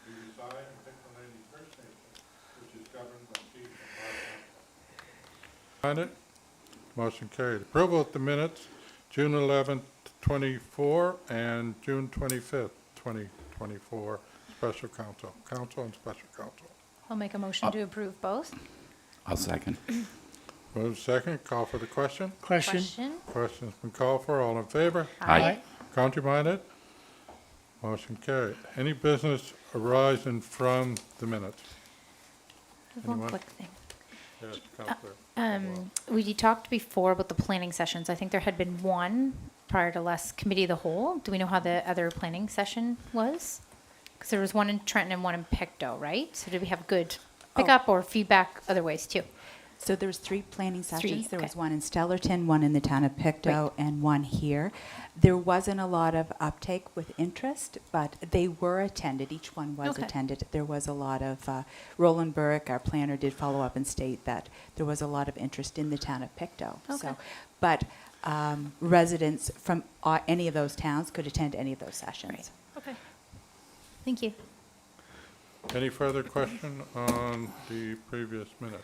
We reside in Picton First Nation, which is governed by chief and Find it? Motion carried. Approval of the minutes, June 11th, 24 and June 25th, 2024, special counsel and special counsel. I'll make a motion to approve both. I'll second. Move second, call for the question. Question? Question's been called for, all in favor? Aye. Contraminded? Motion carried. Any business arising from the minutes? One Anyone? quick thing. Yes, Counselor. We talked before about the planning sessions. I think there had been one prior to last committee of the whole. Do we know how the other planning session was? Because there was one in Trenton and one in Pictou, right? So did we have good pickup or feedback other ways too? So there was 3 planning sessions. There okay. was one in Stellarton, one in the town of Pictou, and one here. There wasn't a lot of uptake with interest, but they were attended. Each one was Okay. attended. There was a lot of, Roland Burke, our planner, did follow up and state that there was a lot of interest in the town of Pictou. Okay. But residents from any of those towns could attend any of those sessions. Right. Okay. Thank you. Any further question on the previous minute?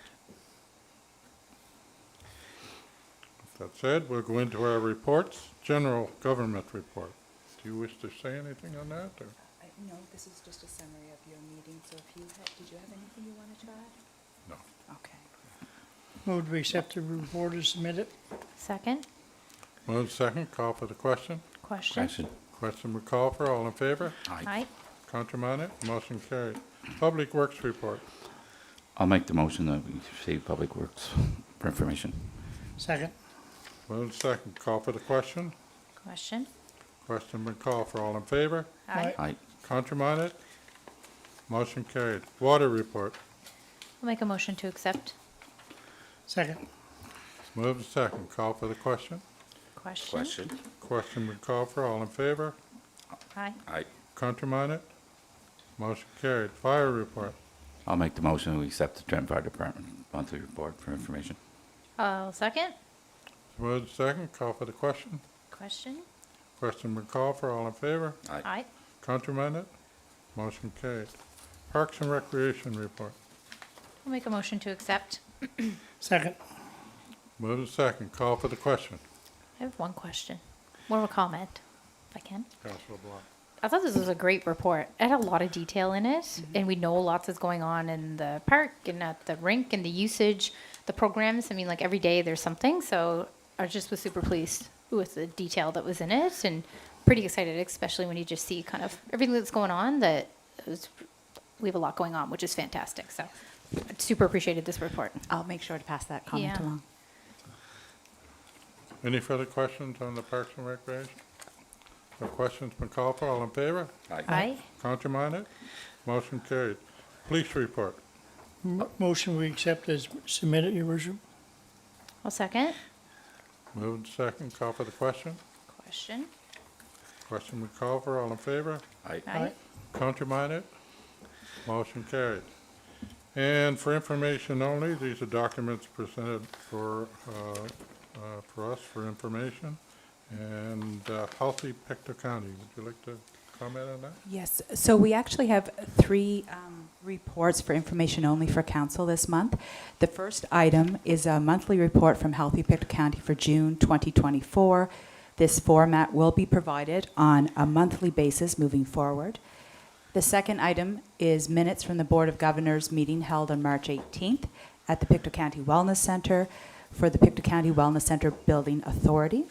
That said, we'll go into our reports. General government report. Do you wish to say anything on that? Or? No, this is just a summary of your meeting, so if you did you have anything you wanted to add? No. Okay. Move to accept the report as submitted. Second? Move second, call for the question. Question? Question. Question we call for, all in favor? Aye. Contraminded? Motion carried. Public Works report. I'll make the motion that we receive Public Works for information. Second. Move second, call for the question. Question? Question been called for, all in favor? Aye. Aye. Contraminded? Motion carried. Water report. I'll make a motion to accept. Second. Move second, call for the question. Question? Question been called for, all in favor? Aye. Aye. Contraminded? Motion carried. Fire report. I'll make the motion that we accept the Trenton Fire Department monthly report for information. I'll second. Move second, call for the question. Question? Question been called for, all in favor? Aye. Contraminded? Motion carried. Parks and Recreation report. I'll make a motion to accept. Second. Move second, call for the question. I have one question. More of a comment, if I can. Councilor Blunt. I thought this was a great report. It had a lot of detail in it, and we know lots is going on in the park and at the rink and the usage, the programs. I mean, like every day there's something. So I just was super pleased with the detail that was in it, and pretty excited, especially when you just see kind of everything that's going on. We have a lot going on, which is fantastic. So I super appreciated this report. I'll make sure to pass that comment Yeah. along. Any further questions on the Parks and Recreation? No questions been called for, all in favor? Aye. Contraminded? Motion carried. Police report. Motion we accept as submitted, Your Worship. I'll second. Moved second, call for the question. Question? Question we call for, all in favor? Aye. Contraminded? Motion carried. And for information only, these are documents presented for us for information. And Healthy Pictou County, would you like to comment on that? Yes, so we actually have 3 reports for information only for council this month. The first item is a monthly report from Healthy Pictou County for June 2024. This format will be provided on a monthly basis moving forward. The second item is minutes from the Board of Governors meeting held on March 18th at the Pictou County Wellness Center for the Pictou County Wellness Center Building Authority.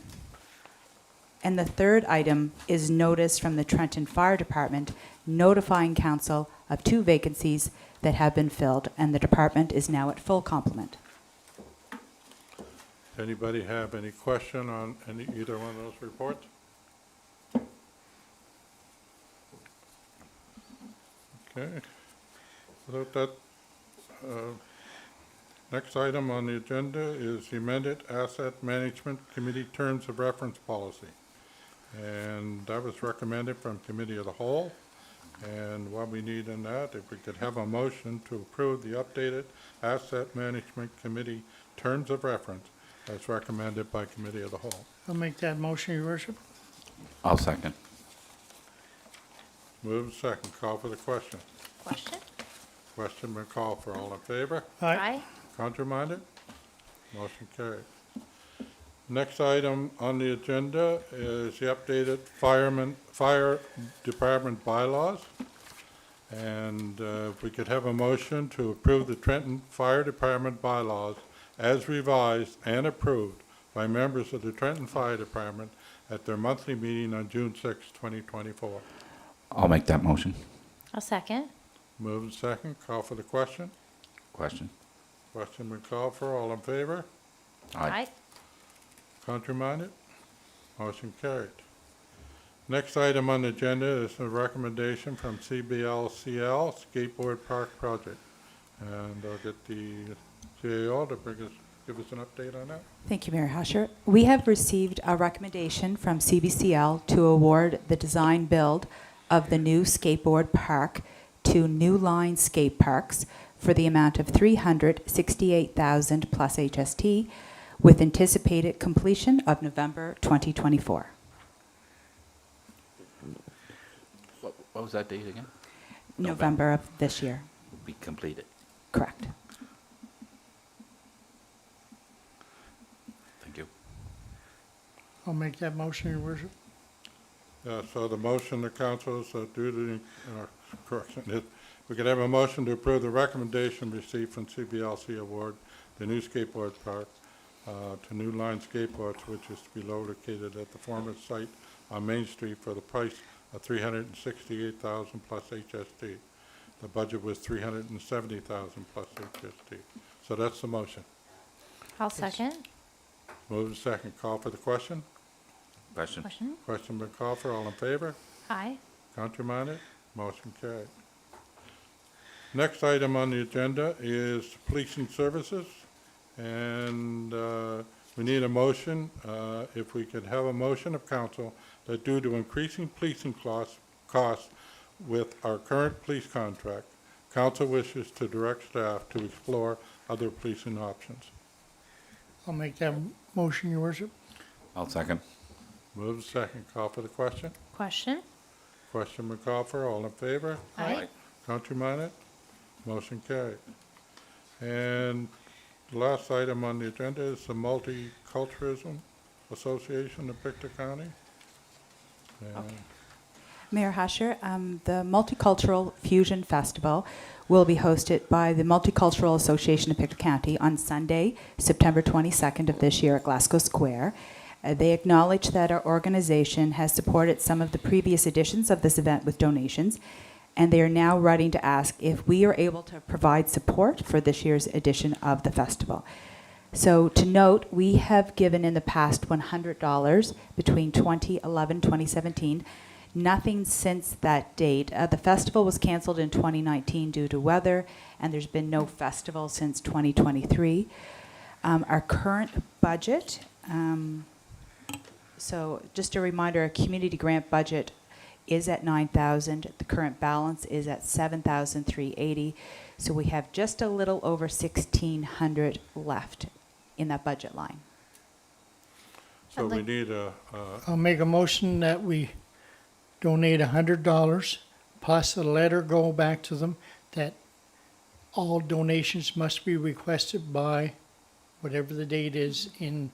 And the third item is notice from the Trenton Fire Department notifying council of 2 vacancies that have been filled, and the department is now at full complement. Anybody have any question on either one of those reports? Okay. Without that, next item on the agenda is the amended Asset Management Committee Terms of Reference Policy. And that was recommended from Committee of the Whole. And what we need in that, if we could have a motion to approve the updated Asset Management Committee Terms of Reference as recommended by Committee of the Whole. I'll make that motion, Your Worship. I'll second. Moved second. Call for the question. Question? Question been called for. All in favor? Aye. Contraminded? Motion carried. Next item on the agenda is the updated fire department bylaws. And if we could have a motion to approve the Trenton Fire Department bylaws as revised and approved by members of the Trenton Fire Department at their monthly meeting on June 6, 2024. I'll make that motion. I'll second. Moved second. Call for the question. Question. Question been called for. All in favor? Aye. Contraminded? Motion carried. Next item on the agenda is a recommendation from CBL Skateboard Park project. And I'll get the CAO to give us an update on that. Thank you, Mayor Husher. We have received a recommendation from CBCL to award the design build of the new skateboard park to New Line Skate Parks for the amount of $368,000 plus HST, with anticipated completion of November 2024. What was that date again? November of this year. Be completed. Correct. Thank you. I'll make that motion, Your Worship. So the motion to council is due to the correction. We could have a motion to approve the recommendation received from CBLC award the new skateboard park to New Line Skateboards, which is to be located at the former site on Main Street for the price of $368,000 plus HST. The budget was $370,000 plus HST. So that's the motion. I'll second. Move to second. Call for the question. Question. Question? Question been called for. All in favor? Aye. Contraminded? Motion carried. Next item on the agenda is policing services. And we need a motion, if we could have a motion of council that due to increasing policing costs with our current police contract, council wishes to direct staff to explore other policing options. I'll make that motion, Your Worship. I'll second. Move to second. Call for the question. Question? Question been called for. All in favor? Aye. Contraminded? Motion carried. And the last item on the agenda is the Multiculturalism Association of Pictou County. And Mayor Husher, the Multicultural Fusion Festival will be hosted by the Multicultural Association of Pictou County on Sunday, September 22nd of this year at Glasgow Square. They acknowledge that our organization has supported some of the previous editions of this event with donations, and they are now writing to ask if we are able to provide support for this year's edition of the festival. So to note, we have given in the past $100 between 2011 and 2017. Nothing since that date. The festival was canceled in 2019 due to weather, and there's been no festival since 2023. Our current budget, so just a reminder, our community grant budget is at $9,000. The current balance is at $7,380. So we have just a little over $1,600 left in that budget line. so I'd we like- need a, I'll make a motion that we donate $100, plus a letter go back to them that all donations must be requested by whatever the date is in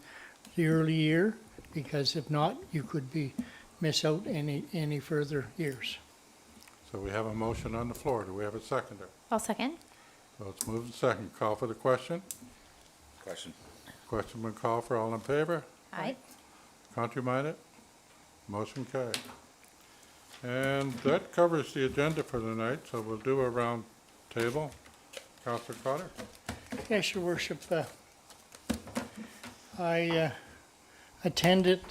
the early year, because if not, you could miss out any further years. so we have a motion on the floor. Do we have a seconder? I'll second. So it's moved to second. Call for the question. Question. Question been called for. All in favor? Aye. Contraminded? Motion carried. And that covers the agenda for tonight, so we'll do a round table. Councilor Cotter? Yes, Your Worship, I attended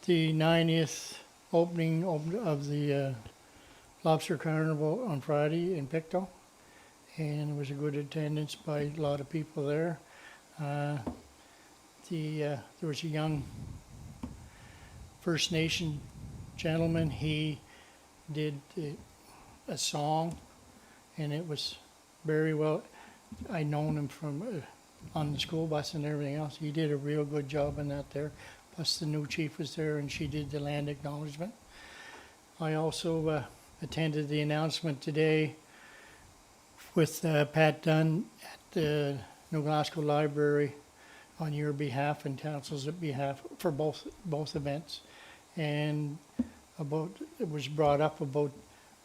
the 90th opening of the Lobster Carnival on Friday in Pictou, and it was a good attendance by a lot of people there. There was a young First Nation gentleman. He did a song, and it was very well. I known him from on the school bus and everything else. He did a real good job in that there. Plus the new chief was there, and she did the land acknowledgement. I also attended the announcement today with Pat Dunn at the New Glasgow Library on your behalf and council's behalf for both events. And it was brought up about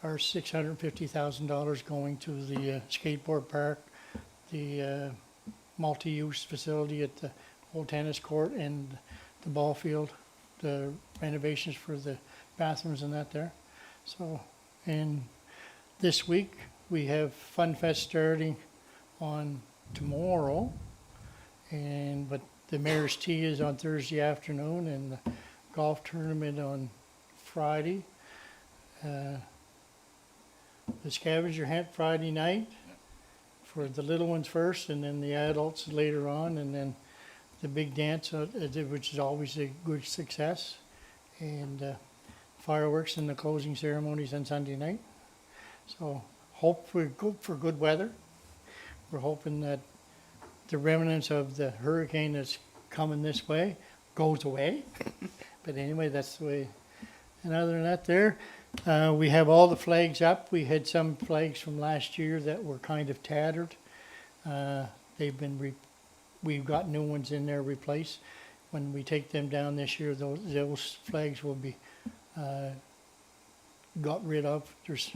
our $650,000 going to the skateboard park, the multi-use facility at the old tennis court and the ball field, the renovations for the bathrooms and that there. So, and this week we have Fun Fest starting on tomorrow, but the Mayor's Tea is on Thursday afternoon and the golf tournament on Friday. The scavenger hunt Friday night for the little ones first, and then the adults later on, and then the big dance, which is always a good success, and fireworks and the closing ceremonies on Sunday night. So hope for good weather. We're hoping that the remnants of the hurricane that's coming this way goes away. But anyway, that's the way. And other than that we have all the flags up. We had some flags from last year that were kind of tattered. We've got new ones in there replaced. When we take them down this year, those flags will be got rid of. There's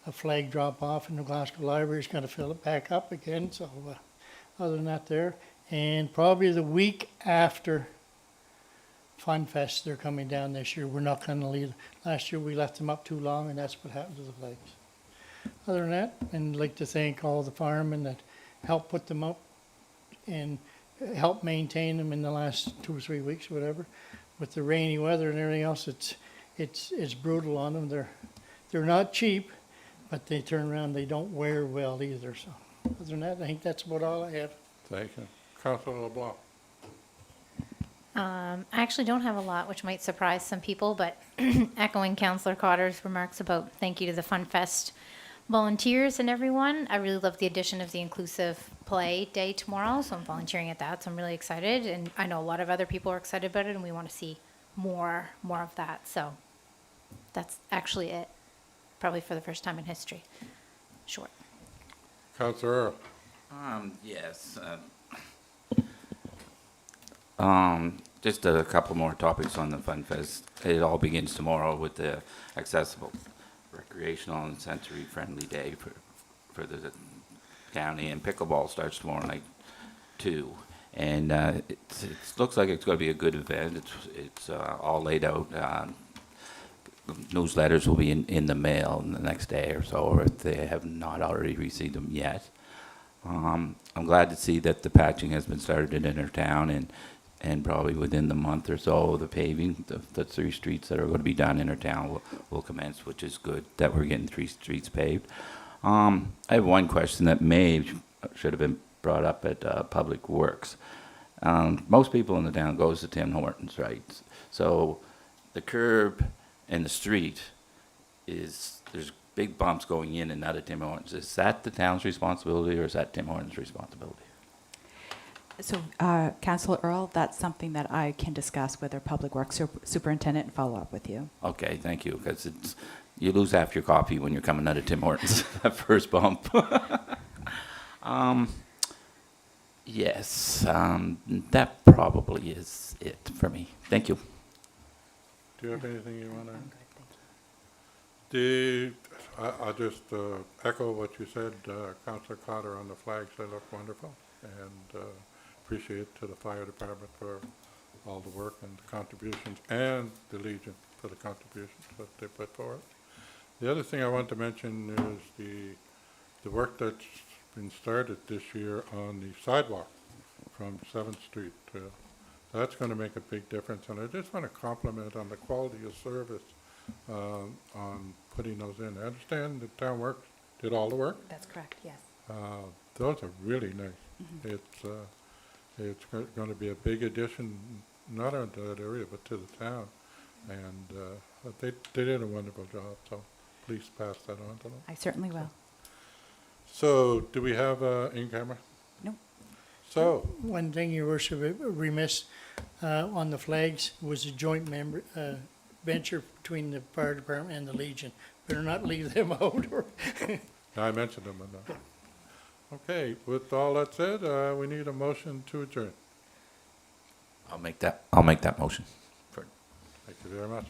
a flag drop off in the Glasgow Library. It's going to fill it back up again. So other than that and probably the week after Fun Fest, they're coming down this year. We're not going to leave. Last year we left them up too long, and that's what happened to the flags. Other than that, I'd like to thank all the firemen that helped put them up and helped maintain them in the last 2 or 3 weeks, or whatever. With the rainy weather and everything else, it's brutal on them. They're not cheap, but they turn around. They don't wear well either. So other than that, I think that's about all I have. Thank you. Councilor LeBlanc. I actually don't have a lot, which might surprise some people, but echoing Councillor Cotter's remarks about thank you to the Fun Fest volunteers and everyone. I really love the addition of the inclusive play day tomorrow, so I'm volunteering at that, so I'm really excited, and I know a lot of other people are excited about it, and we want to see more of that, so that's actually it, probably for the first time in history. Short. Councilor Earl. Yes. Just a couple more topics on the Fun Fest. It all begins tomorrow with the accessible, recreational, and sensory-friendly day for the county, and pickleball starts tomorrow night too. And it looks like it's going to be a good event. It's all laid out. Newsletters will be in the mail in the next day or so, or if they have not already received them yet. I'm glad to see that the patching has been started in our town, and probably within the month or so, the paving, the 3 streets that are going to be done in our town will commence, which is good that we're getting 3 streets paved. I have one question that should have been brought up at Public Works. Most people in the town goes to Tim Hortons, right? So the curb and the street there's big bumps going in and out of Tim Hortons. Is that the town's responsibility, or is that Tim Hortons' responsibility? So, Councillor Earl, that's something that I can discuss with our Public Works Superintendent and follow up with you. Okay, thank you, because you lose half your coffee when you're coming out of Tim Hortons, that first bump. Yes, that probably is it for me. Thank you. Do you have anything you want to? I'll just echo what you said, Councilor Cotter, on the flags. They look wonderful, and appreciate to the fire department for all the work and the contributions, and the Legion for the contributions that they put forward. The other thing I want to mention is the work that's been started this year on the sidewalk from 7th Street. That's going to make a big difference, and I just want to compliment on the quality of service on putting those in. I understand the town did all the work. That's correct, yes. Those are really nice. It's going to be a big addition, not onto that area, but to the town. And they did a wonderful job, so please pass that on to them. I certainly will. So, do we have in camera? No. So, One thing, Your Worship, remiss on the flags was a joint venture between the fire department and the Legion. Better not leave them out, or I mentioned them enough. Okay, with all that said, we need a motion to adjourn. I'll make that motion. Thank you very much.